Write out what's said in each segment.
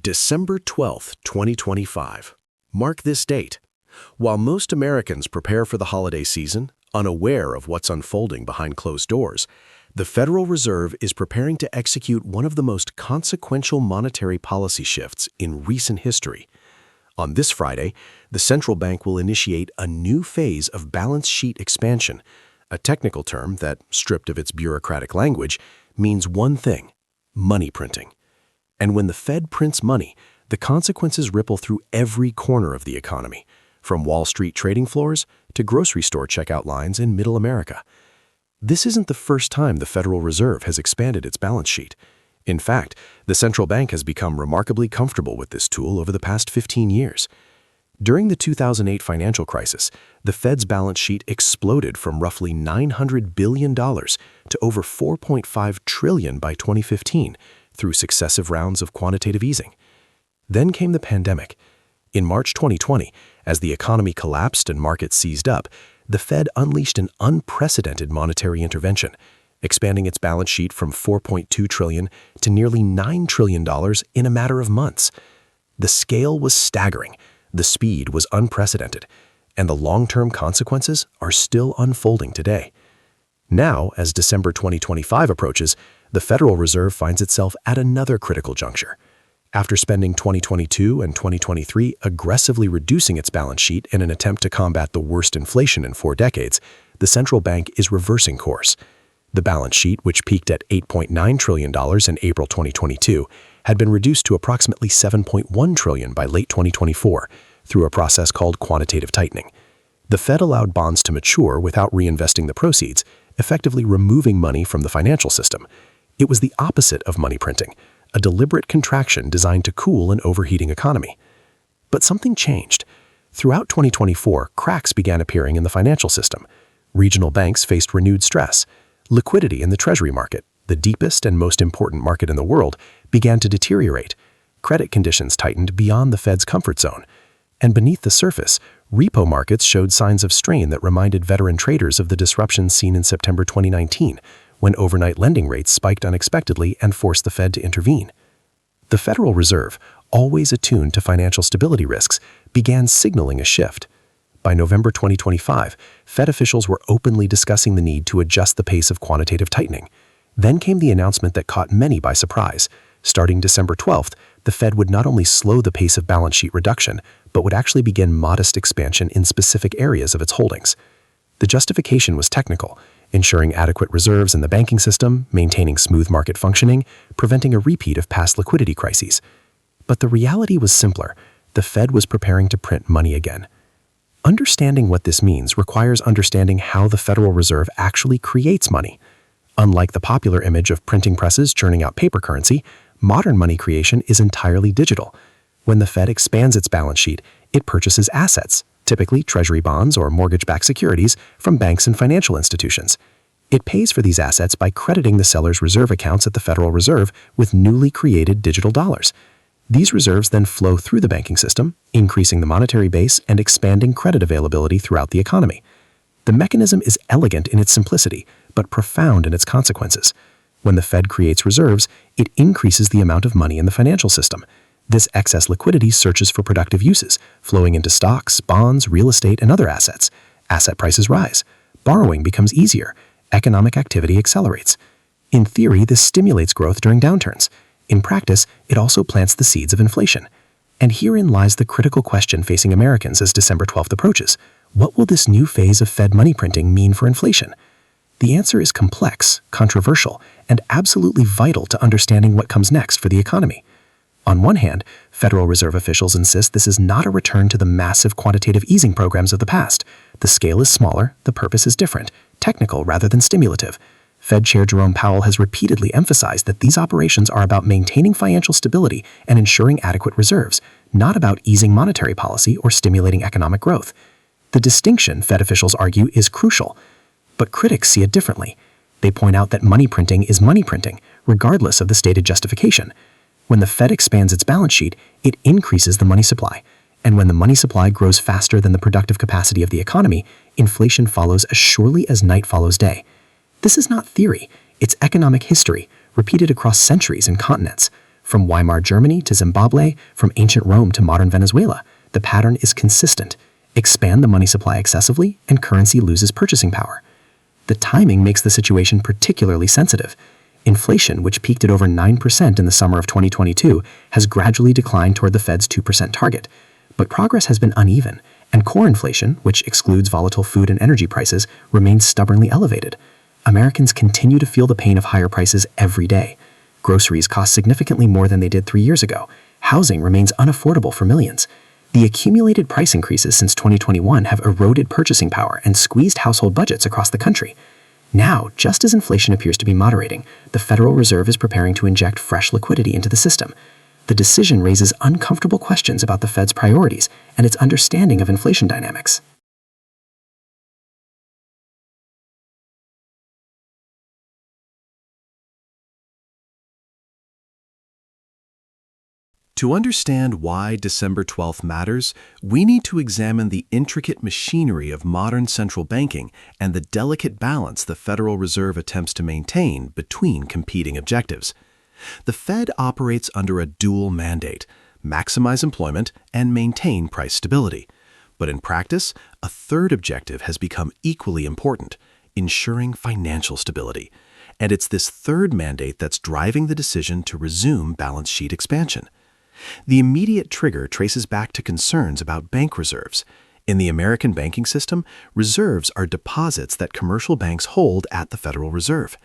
December 12, 2025. Mark this date. While most Americans prepare for the holiday season, unaware of what's unfolding behind closed doors, the Federal Reserve is preparing to execute one of the most consequential monetary policy shifts in recent history. On this Friday, the central bank will initiate a new phase of balance sheet expansion, a technical term that, stripped of its bureaucratic language, means one thing: money printing. And when the Fed prints money, the consequences ripple through every corner of the economy, from Wall Street trading floors to grocery store checkout lines in Middle America. This isn't the first time the Federal Reserve has expanded its balance sheet. In fact, the central bank has become remarkably comfortable with this tool over the past 15 years. During the 2008 financial crisis, the Fed's balance sheet exploded from roughly $900 billion to over $4.5 trillion by 2015 through successive rounds of quantitative easing. Then came the pandemic. In March 2020, as the economy collapsed and markets seized up, the Fed unleashed an unprecedented monetary intervention, expanding its balance sheet from $4.2 trillion to nearly $9 trillion in a matter of months. The scale was staggering, the speed was unprecedented, and the long-term consequences are still unfolding today. Now, as December 2025 approaches, the Federal Reserve finds itself at another critical juncture. After spending 2022 and 2023 aggressively reducing its balance sheet in an attempt to combat the worst inflation in 4 decades, the central bank is reversing course. The balance sheet, which peaked at $8.9 trillion in April 2022, had been reduced to approximately $7.1 trillion by late 2024 through a process called quantitative tightening. The Fed allowed bonds to mature without reinvesting the proceeds, effectively removing money from the financial system. It was the opposite of money printing, a deliberate contraction designed to cool an overheating economy. But something changed. Throughout 2024, cracks began appearing in the financial system. Regional banks faced renewed stress. Liquidity in the Treasury market, the deepest and most important market in the world, began to deteriorate. Credit conditions tightened beyond the Fed's comfort zone. And beneath the surface, repo markets showed signs of strain that reminded veteran traders of the disruptions seen in September 2019, when overnight lending rates spiked unexpectedly and forced the Fed to intervene. The Federal Reserve, always attuned to financial stability risks, began signaling a shift. By November 2025, Fed officials were openly discussing the need to adjust the pace of quantitative tightening. Then came the announcement that caught many by surprise. Starting December 12th, the Fed would not only slow the pace of balance sheet reduction, but would actually begin modest expansion in specific areas of its holdings. The justification was technical: ensuring adequate reserves in the banking system, maintaining smooth market functioning, preventing a repeat of past liquidity crises. But the reality was simpler. The Fed was preparing to print money again. Understanding what this means requires understanding how the Federal Reserve actually creates money. Unlike the popular image of printing presses churning out paper currency, modern money creation is entirely digital. When the Fed expands its balance sheet, it purchases assets, typically Treasury bonds or mortgage-backed securities, from banks and financial institutions. It pays for these assets by crediting the seller's reserve accounts at the Federal Reserve with newly created digital dollars. These reserves then flow through the banking system, increasing the monetary base and expanding credit availability throughout the economy. The mechanism is elegant in its simplicity, but profound in its consequences. When the Fed creates reserves, it increases the amount of money in the financial system. This excess liquidity searches for productive uses, flowing into stocks, bonds, real estate, and other assets. Asset prices rise. Borrowing becomes easier. Economic activity accelerates. In theory, this stimulates growth during downturns. In practice, it also plants the seeds of inflation. And herein lies the critical question facing Americans as December 12th approaches. What will this new phase of Fed money printing mean for inflation? The answer is complex, controversial, and absolutely vital to understanding what comes next for the economy. On one hand, Federal Reserve officials insist this is not a return to the massive quantitative easing programs of the past. The scale is smaller, the purpose is different, technical rather than stimulative. Fed Chair Jerome Powell has repeatedly emphasized that these operations are about maintaining financial stability and ensuring adequate reserves, not about easing monetary policy or stimulating economic growth. The distinction, Fed officials argue, is crucial. But critics see it differently. They point out that money printing is money printing, regardless of the stated justification. When the Fed expands its balance sheet, it increases the money supply. And when the money supply grows faster than the productive capacity of the economy, inflation follows as surely as night follows day. This is not theory, it's economic history, repeated across centuries and continents. From Weimar Germany to Zimbabwe, from ancient Rome to modern Venezuela, the pattern is consistent. Expand the money supply excessively, and currency loses purchasing power. The timing makes the situation particularly sensitive. Inflation, which peaked at over 9% in the summer of 2022, has gradually declined toward the Fed's 2% target. But progress has been uneven, and core inflation, which excludes volatile food and energy prices, remains stubbornly elevated. Americans continue to feel the pain of higher prices every day. Groceries cost significantly more than they did 3 years ago. Housing remains unaffordable for millions. The accumulated price increases since 2021 have eroded purchasing power and squeezed household budgets across the country. Now, just as inflation appears to be moderating, the Federal Reserve is preparing to inject fresh liquidity into the system. The decision raises uncomfortable questions about the Fed's priorities and its understanding of inflation dynamics. To understand why December 12th matters, we need to examine the intricate machinery of modern central banking and the delicate balance the Federal Reserve attempts to maintain between competing objectives. The Fed operates under a dual mandate: maximize employment and maintain price stability. But in practice, a third objective has become equally important: ensuring financial stability. And it's this third mandate that's driving the decision to resume balance sheet expansion. The immediate trigger traces back to concerns about bank reserves. In the American banking system, reserves are deposits that commercial banks hold at the Federal Reserve.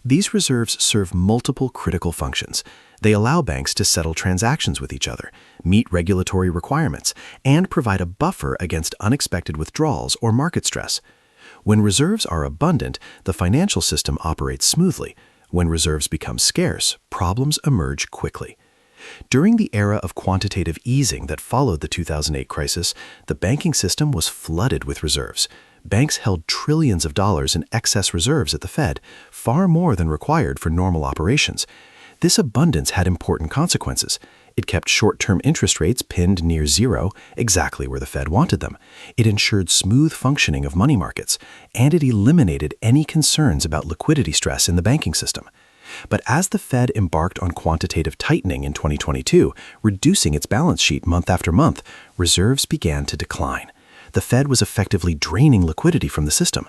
These reserves serve multiple critical functions. They allow banks to settle transactions with each other, meet regulatory requirements, and provide a buffer against unexpected withdrawals or market stress. When reserves are abundant, the financial system operates smoothly. When reserves become scarce, problems emerge quickly. During the era of quantitative easing that followed the 2008 crisis, the banking system was flooded with reserves. Banks held trillions of dollars in excess reserves at the Fed, far more than required for normal operations. This abundance had important consequences. It kept short-term interest rates pinned near zero, exactly where the Fed wanted them. It ensured smooth functioning of money markets, and it eliminated any concerns about liquidity stress in the banking system. But as the Fed embarked on quantitative tightening in 2022, reducing its balance sheet month after month, reserves began to decline. The Fed was effectively draining liquidity from the system.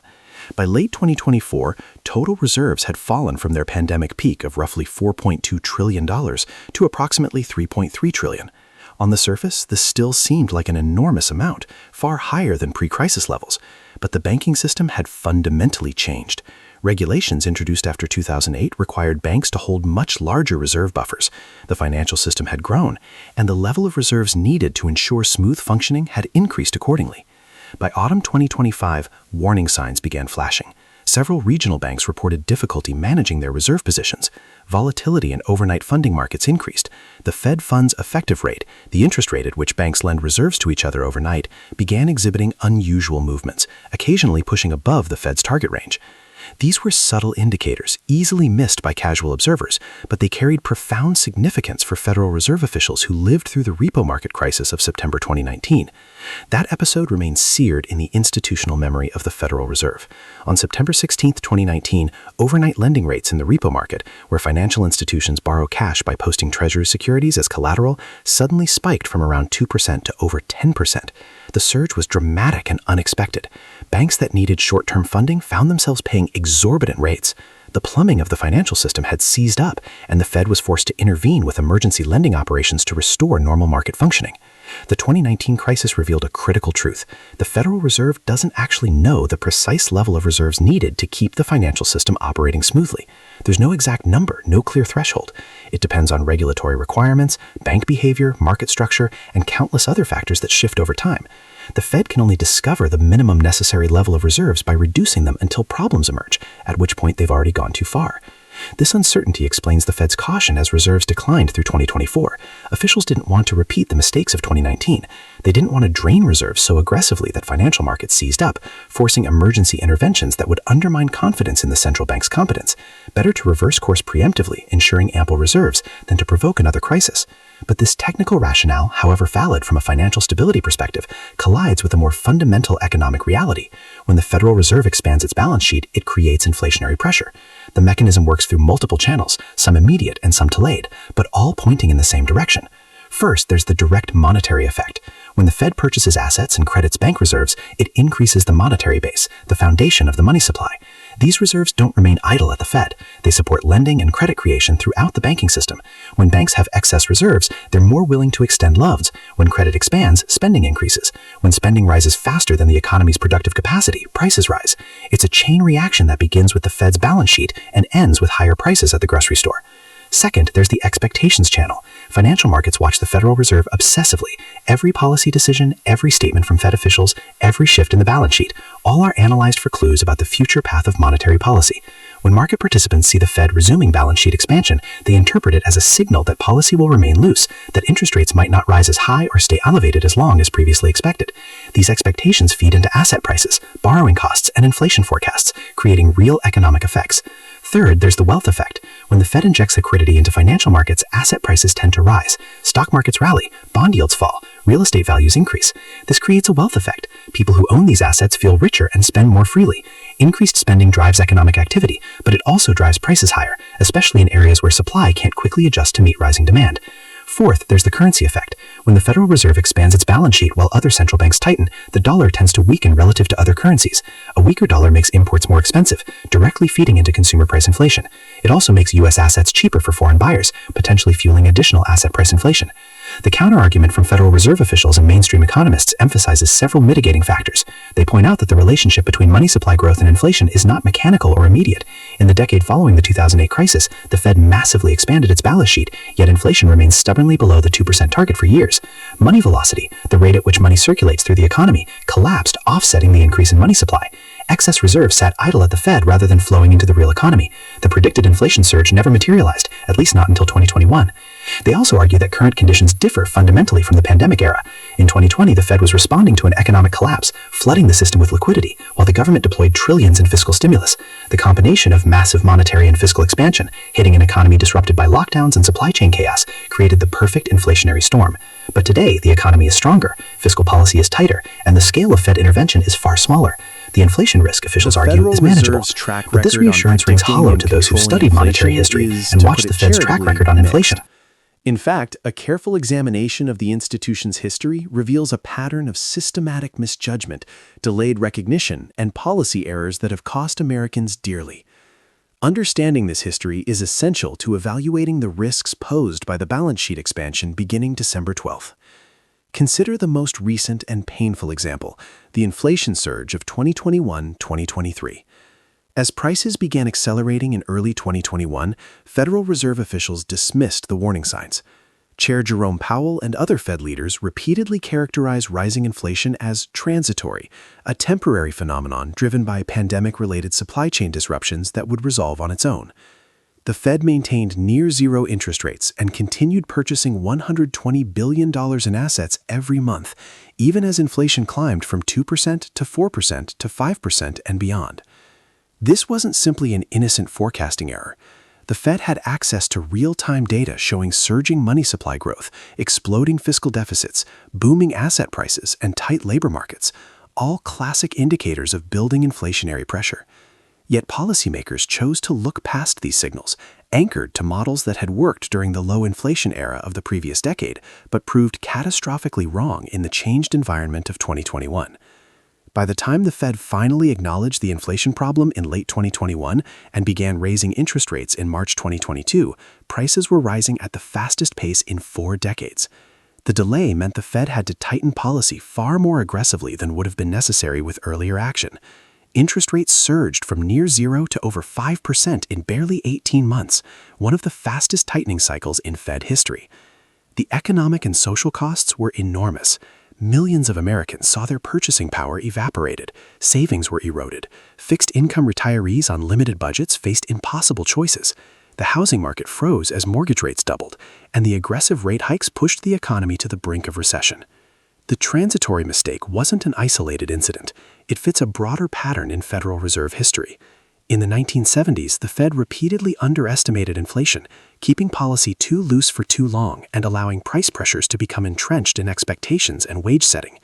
By late 2024, total reserves had fallen from their pandemic peak of roughly $4.2 trillion to approximately $3.3 trillion. On the surface, this still seemed like an enormous amount, far higher than pre-crisis levels. But the banking system had fundamentally changed. Regulations introduced after 2008 required banks to hold much larger reserve buffers. The financial system had grown, and the level of reserves needed to ensure smooth functioning had increased accordingly. By autumn 2025, warning signs began flashing. Several regional banks reported difficulty managing their reserve positions. Volatility in overnight funding markets increased. The Fed funds effective rate, the interest rate at which banks lend reserves to each other overnight, began exhibiting unusual movements, occasionally pushing above the Fed's target range. These were subtle indicators, easily missed by casual observers, but they carried profound significance for Federal Reserve officials who lived through the repo market crisis of September 2019. That episode remains seared in the institutional memory of the Federal Reserve. On September 16, 2019, overnight lending rates in the repo market, where financial institutions borrow cash by posting Treasury securities as collateral, suddenly spiked from around 2% to over 10%. The surge was dramatic and unexpected. Banks that needed short-term funding found themselves paying exorbitant rates. The plumbing of the financial system had seized up, and the Fed was forced to intervene with emergency lending operations to restore normal market functioning. The 2019 crisis revealed a critical truth. The Federal Reserve doesn't actually know the precise level of reserves needed to keep the financial system operating smoothly. There's no exact number, no clear threshold. It depends on regulatory requirements, bank behavior, market structure, and countless other factors that shift over time. The Fed can only discover the minimum necessary level of reserves by reducing them until problems emerge, at which point they've already gone too far. This uncertainty explains the Fed's caution as reserves declined through 2024. Officials didn't want to repeat the mistakes of 2019. They didn't want to drain reserves so aggressively that financial markets seized up, forcing emergency interventions that would undermine confidence in the central bank's competence. Better to reverse course preemptively, ensuring ample reserves, than to provoke another crisis. But this technical rationale, however valid from a financial stability perspective, collides with a more fundamental economic reality. When the Federal Reserve expands its balance sheet, it creates inflationary pressure. The mechanism works through multiple channels, some immediate and some delayed, but all pointing in the same direction. First, there's the direct monetary effect. When the Fed purchases assets and credits bank reserves, it increases the monetary base, the foundation of the money supply. These reserves don't remain idle at the Fed. They support lending and credit creation throughout the banking system. When banks have excess reserves, they're more willing to extend loans. When credit expands, spending increases. When spending rises faster than the economy's productive capacity, prices rise. It's a chain reaction that begins with the Fed's balance sheet and ends with higher prices at the grocery store. Second, there's the expectations channel. Financial markets watch the Federal Reserve obsessively. Every policy decision, every statement from Fed officials, every shift in the balance sheet, all are analyzed for clues about the future path of monetary policy. When market participants see the Fed resuming balance sheet expansion, they interpret it as a signal that policy will remain loose, that interest rates might not rise as high or stay elevated as long as previously expected. These expectations feed into asset prices, borrowing costs, and inflation forecasts, creating real economic effects. Third, there's the wealth effect. When the Fed injects liquidity into financial markets, asset prices tend to rise. Stock markets rally, bond yields fall, real estate values increase. This creates a wealth effect. People who own these assets feel richer and spend more freely. Increased spending drives economic activity, but it also drives prices higher, especially in areas where supply can't quickly adjust to meet rising demand. Fourth, there's the currency effect. When the Federal Reserve expands its balance sheet while other central banks tighten, the dollar tends to weaken relative to other currencies. A weaker dollar makes imports more expensive, directly feeding into consumer price inflation. It also makes U.S. assets cheaper for foreign buyers, potentially fueling additional asset price inflation. The counterargument from Federal Reserve officials and mainstream economists emphasizes several mitigating factors. They point out that the relationship between money supply growth and inflation is not mechanical or immediate. In the decade following the 2008 crisis, the Fed massively expanded its balance sheet, yet inflation remains stubbornly below the 2% target for years. Money velocity, the rate at which money circulates through the economy, collapsed, offsetting the increase in money supply. Excess reserves sat idle at the Fed rather than flowing into the real economy. The predicted inflation surge never materialized, at least not until 2021. They also argue that current conditions differ fundamentally from the pandemic era. In 2020, the Fed was responding to an economic collapse, flooding the system with liquidity, while the government deployed trillions in fiscal stimulus. The combination of massive monetary and fiscal expansion, hitting an economy disrupted by lockdowns and supply chain chaos, created the perfect inflationary storm. But today, the economy is stronger, fiscal policy is tighter, and the scale of Fed intervention is far smaller. The inflation risk, officials argue, is manageable. But this reassurance rings hollow to those who've studied monetary history and watched the Fed's track record on inflation. In fact, a careful examination of the institution's history reveals a pattern of systematic misjudgment, delayed recognition, and policy errors that have cost Americans dearly. Understanding this history is essential to evaluating the risks posed by the balance sheet expansion beginning December 12th. Consider the most recent and painful example, the inflation surge of 2021-2023. As prices began accelerating in early 2021, Federal Reserve officials dismissed the warning signs. Chair Jerome Powell and other Fed leaders repeatedly characterized rising inflation as transitory, a temporary phenomenon driven by pandemic-related supply chain disruptions that would resolve on its own. The Fed maintained near-zero interest rates and continued purchasing $120 billion in assets every month, even as inflation climbed from 2% to 4% to 5% and beyond. This wasn't simply an innocent forecasting error. The Fed had access to real-time data showing surging money supply growth, exploding fiscal deficits, booming asset prices, and tight labor markets, all classic indicators of building inflationary pressure. Yet policymakers chose to look past these signals, anchored to models that had worked during the low inflation era of the previous decade, but proved catastrophically wrong in the changed environment of 2021. By the time the Fed finally acknowledged the inflation problem in late 2021 and began raising interest rates in March 2022, prices were rising at the fastest pace in 4 decades. The delay meant the Fed had to tighten policy far more aggressively than would have been necessary with earlier action. Interest rates surged from near zero to over 5% in barely 18 months, one of the fastest tightening cycles in Fed history. The economic and social costs were enormous. Millions of Americans saw their purchasing power evaporated, savings were eroded, fixed-income retirees on limited budgets faced impossible choices, the housing market froze as mortgage rates doubled, and the aggressive rate hikes pushed the economy to the brink of recession. The transitory mistake wasn't an isolated incident. It fits a broader pattern in Federal Reserve history. In the 1970s, the Fed repeatedly underestimated inflation, keeping policy too loose for too long and allowing price pressures to become entrenched in expectations and wage setting.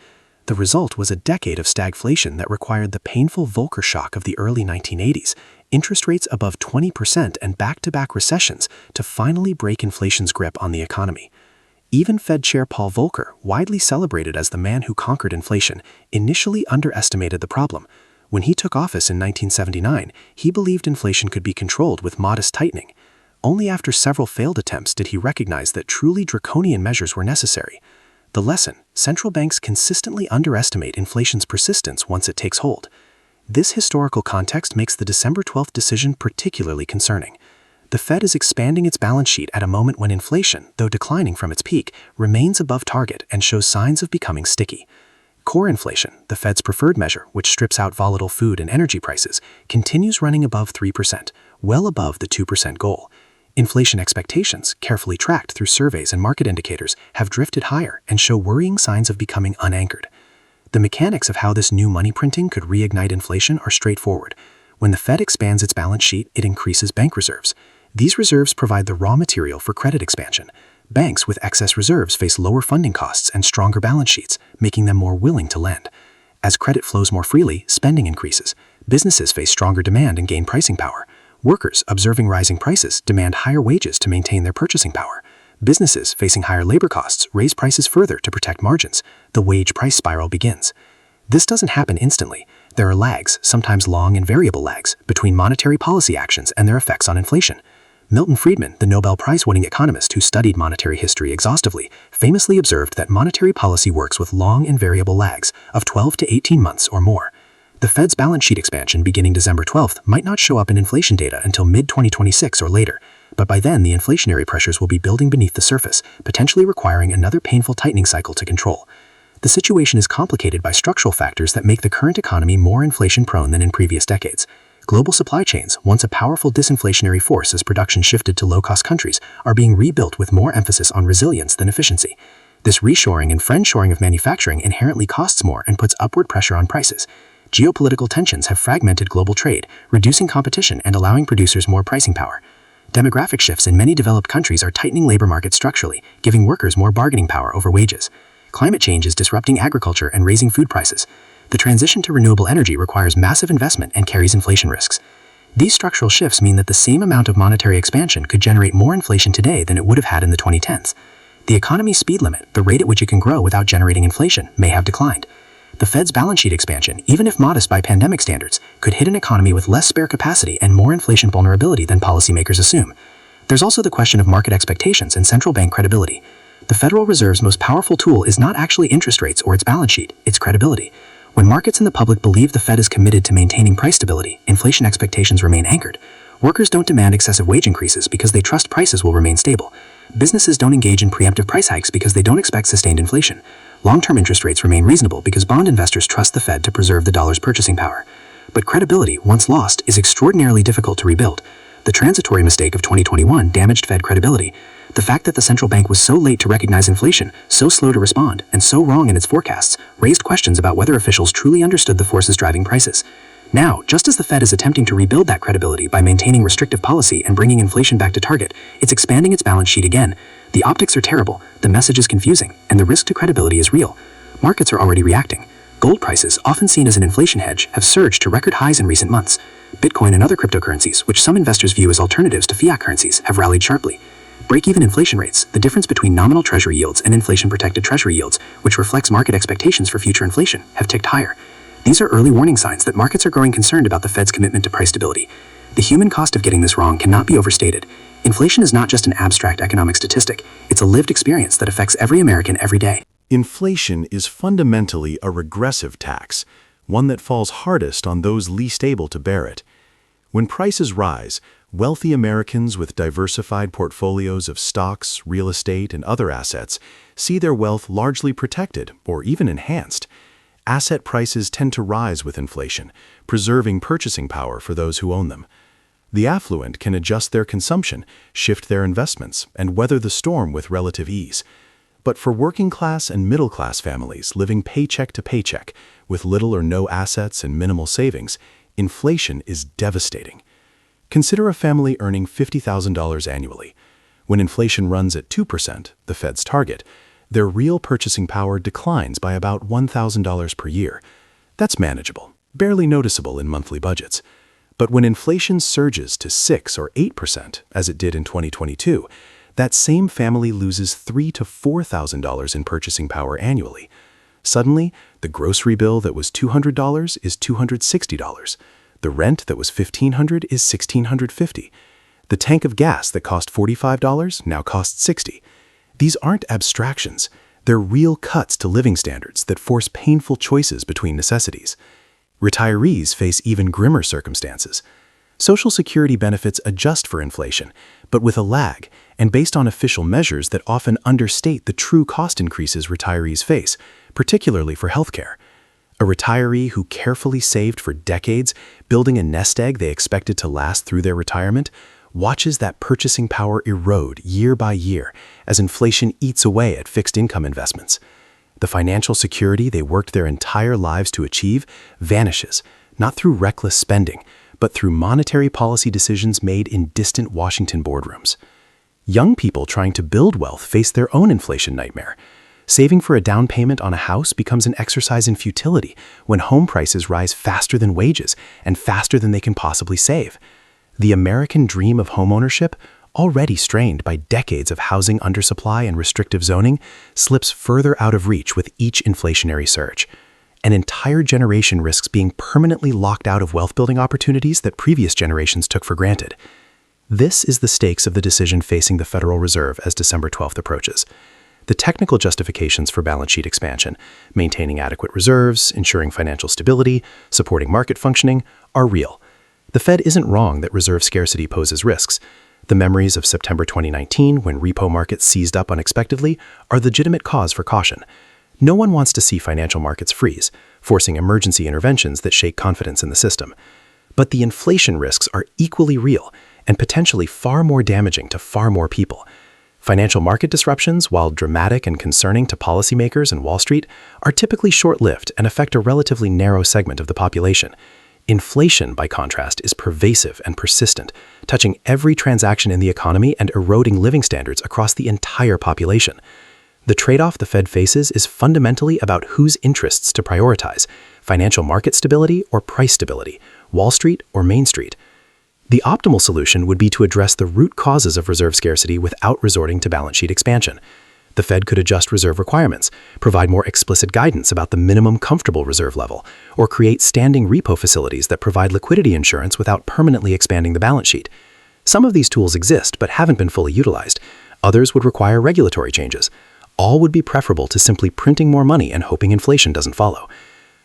The result was a decade of stagflation that required the painful Volcker shock of the early 1980s, interest rates above 20% and back-to-back recessions to finally break inflation's grip on the economy. Even Fed Chair Paul Volcker, widely celebrated as the man who conquered inflation, initially underestimated the problem. When he took office in 1979, he believed inflation could be controlled with modest tightening. Only after several failed attempts did he recognize that truly draconian measures were necessary. The lesson: central banks consistently underestimate inflation's persistence once it takes hold. This historical context makes the December 12th decision particularly concerning. The Fed is expanding its balance sheet at a moment when inflation, though declining from its peak, remains above target and shows signs of becoming sticky. Core inflation, the Fed's preferred measure, which strips out volatile food and energy prices, continues running above 3%, well above the 2% goal. Inflation expectations, carefully tracked through surveys and market indicators, have drifted higher and show worrying signs of becoming unanchored. The mechanics of how this new money printing could reignite inflation are straightforward. When the Fed expands its balance sheet, it increases bank reserves. These reserves provide the raw material for credit expansion. Banks with excess reserves face lower funding costs and stronger balance sheets, making them more willing to lend. As credit flows more freely, spending increases. Businesses face stronger demand and gain pricing power. Workers, observing rising prices, demand higher wages to maintain their purchasing power. Businesses facing higher labor costs raise prices further to protect margins. The wage-price spiral begins. This doesn't happen instantly. There are lags, sometimes long and variable lags, between monetary policy actions and their effects on inflation. Milton Friedman, the Nobel Prize-winning economist who studied monetary history exhaustively, famously observed that monetary policy works with long and variable lags of 12 to 18 months or more. The Fed's balance sheet expansion beginning December 12th might not show up in inflation data until mid-2026 or later, but by then the inflationary pressures will be building beneath the surface, potentially requiring another painful tightening cycle to control. The situation is complicated by structural factors that make the current economy more inflation-prone than in previous decades. Global supply chains, once a powerful disinflationary force as production shifted to low-cost countries, are being rebuilt with more emphasis on resilience than efficiency. This reshoring and friendshoring of manufacturing inherently costs more and puts upward pressure on prices. Geopolitical tensions have fragmented global trade, reducing competition and allowing producers more pricing power. Demographic shifts in many developed countries are tightening labor markets structurally, giving workers more bargaining power over wages. Climate change is disrupting agriculture and raising food prices. The transition to renewable energy requires massive investment and carries inflation risks. These structural shifts mean that the same amount of monetary expansion could generate more inflation today than it would have had in the 2010s. The economy's speed limit, the rate at which it can grow without generating inflation, may have declined. The Fed's balance sheet expansion, even if modest by pandemic standards, could hit an economy with less spare capacity and more inflation vulnerability than policymakers assume. There's also the question of market expectations and central bank credibility. The Federal Reserve's most powerful tool is not actually interest rates or its balance sheet, it's credibility. When markets and the public believe the Fed is committed to maintaining price stability, inflation expectations remain anchored. Workers don't demand excessive wage increases because they trust prices will remain stable. Businesses don't engage in preemptive price hikes because they don't expect sustained inflation. Long-term interest rates remain reasonable because bond investors trust the Fed to preserve the dollar's purchasing power. But credibility, once lost, is extraordinarily difficult to rebuild. The transitory mistake of 2021 damaged Fed credibility. The fact that the central bank was so late to recognize inflation, so slow to respond, and so wrong in its forecasts, raised questions about whether officials truly understood the forces driving prices. Now, just as the Fed is attempting to rebuild that credibility by maintaining restrictive policy and bringing inflation back to target, it's expanding its balance sheet again. The optics are terrible, the message is confusing, and the risk to credibility is real. Markets are already reacting. Gold prices, often seen as an inflation hedge, have surged to record highs in recent months. Bitcoin and other cryptocurrencies, which some investors view as alternatives to fiat currencies, have rallied sharply. Break-even inflation rates, the difference between nominal treasury yields and inflation-protected treasury yields, which reflects market expectations for future inflation, have ticked higher. These are early warning signs that markets are growing concerned about the Fed's commitment to price stability. The human cost of getting this wrong cannot be overstated. Inflation is not just an abstract economic statistic, it's a lived experience that affects every American every day. Inflation is fundamentally a regressive tax, one that falls hardest on those least able to bear it. When prices rise, wealthy Americans with diversified portfolios of stocks, real estate, and other assets see their wealth largely protected or even enhanced. Asset prices tend to rise with inflation, preserving purchasing power for those who own them. The affluent can adjust their consumption, shift their investments, and weather the storm with relative ease. But for working-class and middle-class families living paycheck to paycheck, with little or no assets and minimal savings, inflation is devastating. Consider a family earning $50,000 annually. When inflation runs at 2%, the Fed's target, their real purchasing power declines by about $1,000 per year. That's manageable, barely noticeable in monthly budgets. But when inflation surges to 6 or 8%, as it did in 2022, that same family loses $3,000 to $4,000 in purchasing power annually. Suddenly, the grocery bill that was $200 is $260. The rent that was $1,500 is $1,650. The tank of gas that cost $45 now costs $60. These aren't abstractions. They're real cuts to living standards that force painful choices between necessities. Retirees face even grimmer circumstances. Social Security benefits adjust for inflation, but with a lag and based on official measures that often understate the true cost increases retirees face, particularly for healthcare. A retiree who carefully saved for decades, building a nest egg they expected to last through their retirement, watches that purchasing power erode year by year as inflation eats away at fixed income investments. The financial security they worked their entire lives to achieve vanishes, not through reckless spending, but through monetary policy decisions made in distant Washington boardrooms. Young people trying to build wealth face their own inflation nightmare. Saving for a down payment on a house becomes an exercise in futility when home prices rise faster than wages and faster than they can possibly save. The American dream of homeownership, already strained by decades of housing undersupply and restrictive zoning, slips further out of reach with each inflationary surge. An entire generation risks being permanently locked out of wealth-building opportunities that previous generations took for granted. This is the stakes of the decision facing the Federal Reserve as December 12th approaches. The technical justifications for balance sheet expansion, maintaining adequate reserves, ensuring financial stability, supporting market functioning, are real. The Fed isn't wrong that reserve scarcity poses risks. The memories of September 2019, when repo markets seized up unexpectedly, are legitimate cause for caution. No one wants to see financial markets freeze, forcing emergency interventions that shake confidence in the system. But the inflation risks are equally real and potentially far more damaging to far more people. Financial market disruptions, while dramatic and concerning to policymakers and Wall Street, are typically short-lived and affect a relatively narrow segment of the population. Inflation, by contrast, is pervasive and persistent, touching every transaction in the economy and eroding living standards across the entire population. The trade-off the Fed faces is fundamentally about whose interests to prioritize: financial market stability or price stability, Wall Street or Main Street. The optimal solution would be to address the root causes of reserve scarcity without resorting to balance sheet expansion. The Fed could adjust reserve requirements, provide more explicit guidance about the minimum comfortable reserve level, or create standing repo facilities that provide liquidity insurance without permanently expanding the balance sheet. Some of these tools exist but haven't been fully utilized. Others would require regulatory changes. All would be preferable to simply printing more money and hoping inflation doesn't follow.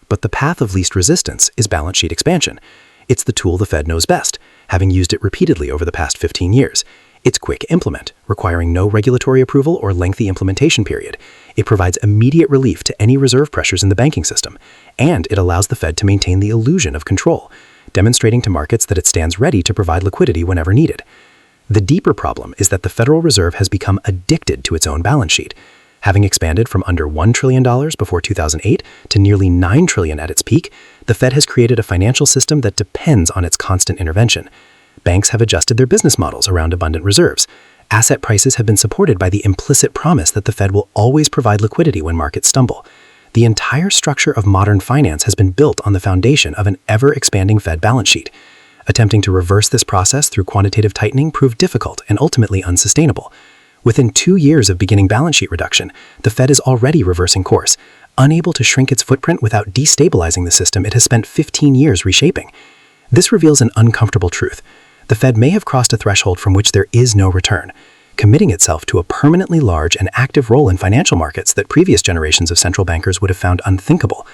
But the path of least resistance is balance sheet expansion. It's the tool the Fed knows best, having used it repeatedly over the past 15 years. It's quick to implement, requiring no regulatory approval or lengthy implementation period. It provides immediate relief to any reserve pressures in the banking system, and it allows the Fed to maintain the illusion of control, demonstrating to markets that it stands ready to provide liquidity whenever needed. The deeper problem is that the Federal Reserve has become addicted to its own balance sheet. Having expanded from under $1 trillion before 2008 to nearly $9 trillion at its peak, the Fed has created a financial system that depends on its constant intervention. Banks have adjusted their business models around abundant reserves. Asset prices have been supported by the implicit promise that the Fed will always provide liquidity when markets stumble. The entire structure of modern finance has been built on the foundation of an ever-expanding Fed balance sheet. Attempting to reverse this process through quantitative tightening proved difficult and ultimately unsustainable. Within 2 years of beginning balance sheet reduction, the Fed is already reversing course. Unable to shrink its footprint without destabilizing the system it has spent 15 years reshaping. This reveals an uncomfortable truth. The Fed may have crossed a threshold from which there is no return, committing itself to a permanently large and active role in financial markets that previous generations of central bankers would have found unthinkable.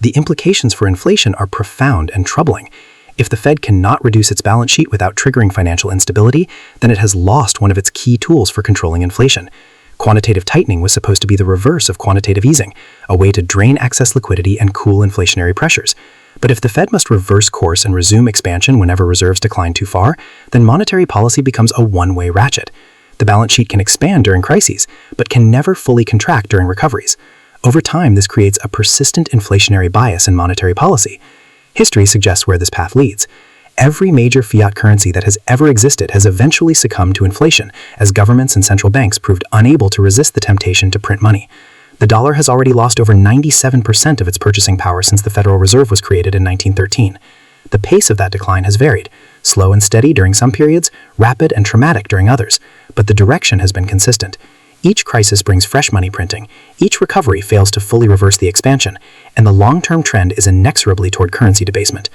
The implications for inflation are profound and troubling. If the Fed cannot reduce its balance sheet without triggering financial instability, then it has lost one of its key tools for controlling inflation. Quantitative tightening was supposed to be the reverse of quantitative easing, a way to drain excess liquidity and cool inflationary pressures. But if the Fed must reverse course and resume expansion whenever reserves decline too far, then monetary policy becomes a one-way ratchet. The balance sheet can expand during crises, but can never fully contract during recoveries. Over time, this creates a persistent inflationary bias in monetary policy. History suggests where this path leads. Every major fiat currency that has ever existed has eventually succumbed to inflation, as governments and central banks proved unable to resist the temptation to print money. The dollar has already lost over 97% of its purchasing power since the Federal Reserve was created in 1913. The pace of that decline has varied, slow and steady during some periods, rapid and traumatic during others, but the direction has been consistent. Each crisis brings fresh money printing, each recovery fails to fully reverse the expansion, and the long-term trend is inexorably toward currency debasement.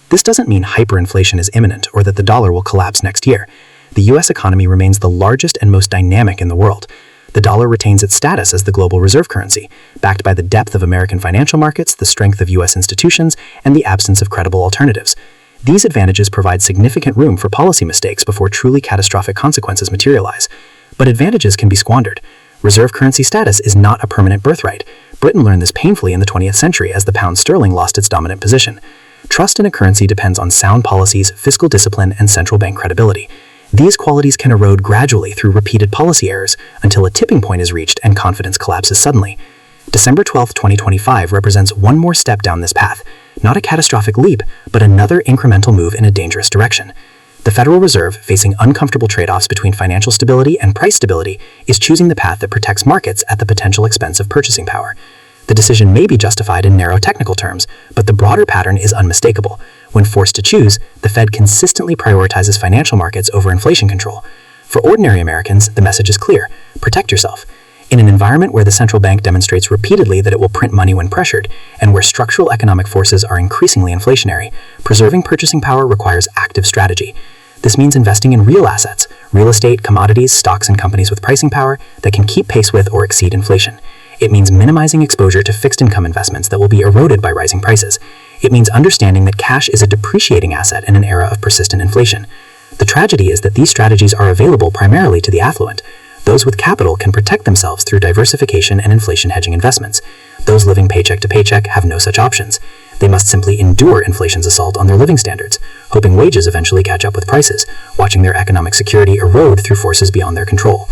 This doesn't mean hyperinflation is imminent or that the dollar will collapse next year. The US economy remains the largest and most dynamic in the world. The dollar retains its status as the global reserve currency, backed by the depth of American financial markets, the strength of US institutions, and the absence of credible alternatives. These advantages provide significant room for policy mistakes before truly catastrophic consequences materialize. But advantages can be squandered. Reserve currency status is not a permanent birthright. Britain learned this painfully in the 20th century as the pound sterling lost its dominant position. Trust in a currency depends on sound policies, fiscal discipline, and central bank credibility. These qualities can erode gradually through repeated policy errors until a tipping point is reached and confidence collapses suddenly. December 12, 2025 represents one more step down this path, not a catastrophic leap, but another incremental move in a dangerous direction. The Federal Reserve, facing uncomfortable trade-offs between financial stability and price stability, is choosing the path that protects markets at the potential expense of purchasing power. The decision may be justified in narrow technical terms, but the broader pattern is unmistakable. When forced to choose, the Fed consistently prioritizes financial markets over inflation control. For ordinary Americans, the message is clear: protect yourself. In an environment where the central bank demonstrates repeatedly that it will print money when pressured, and where structural economic forces are increasingly inflationary, preserving purchasing power requires active strategy. This means investing in real assets, real estate, commodities, stocks, and companies with pricing power that can keep pace with or exceed inflation. It means minimizing exposure to fixed income investments that will be eroded by rising prices. It means understanding that cash is a depreciating asset in an era of persistent inflation. The tragedy is that these strategies are available primarily to the affluent. Those with capital can protect themselves through diversification and inflation hedging investments. Those living paycheck to paycheck have no such options. They must simply endure inflation's assault on their living standards, hoping wages eventually catch up with prices, watching their economic security erode through forces beyond their control.